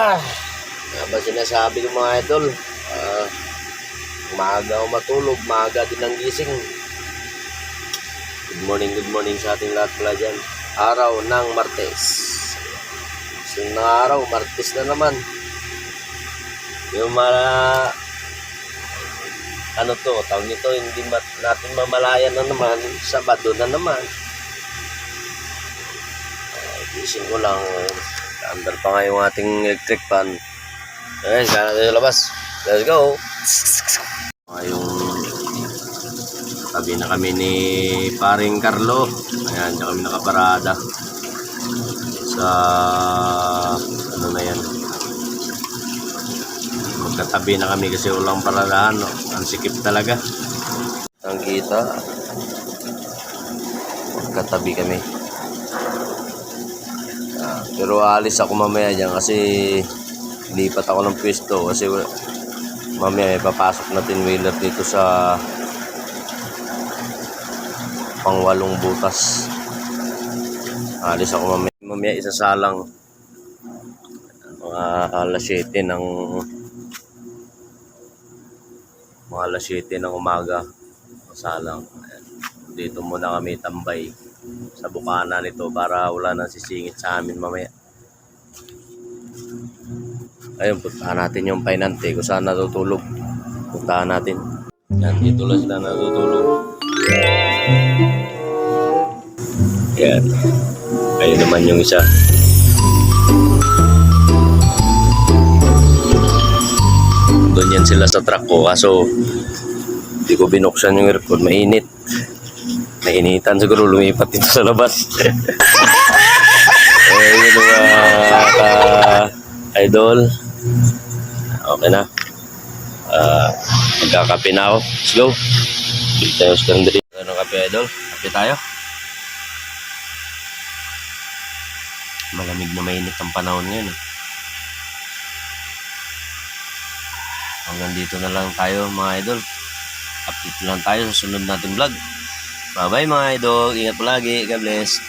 Ba sinasabi ko mga idol, maaga ako matulog, maaga din ang gising. Good morning sa ating lahat pala dyan. Araw ng Martes. Sunod na araw, Martes na naman. Yung tawag nito, hindi natin mamalayan na naman, Sabado na naman. Gising ko lang, andar pa nga yung ating electric fan. Okay, sana tayo labas. Let's go! Yung tabi na kami ni paring Carlo. Ayan, dyan kami nakaparada sa ano na yan, magkatabi na kami kasi walang paradahan, no? Ang sikip talaga ang kita, magkatabi kami. Pero alis ako mamaya dyan kasi lipat ako ng pwesto kasi mamaya papasok natin wheeler dito sa pang-8 butas. Alis ako mamaya isasalang mga alas 7 ng umaga. Salang. Dito muna kami tambay sa bukana nito para wala nang sisingit sa amin mamaya. Ayun, puntahan natin yung painante kung saan natutulog. Puntahan natin. Yan, dito lang sila natutulog. Yan. Ayun naman yung isa. Doon yan sila sa truck ko. Kaso, hindi ko binuksan yung aircon. Mainit. Nainitan siguro lumipat dito sa labas. Ayun mga idol. Okay na. Magkakape na ako. Let's go. Bili tayo sa kandali. Ano kape idol? Kape tayo. Malamig na mainit ang panahon ngayon. Hanggang dito na lang tayo mga idol. Update lang tayo sa sunod nating vlog. Bye bye mga idol. Ingat palagi. God bless.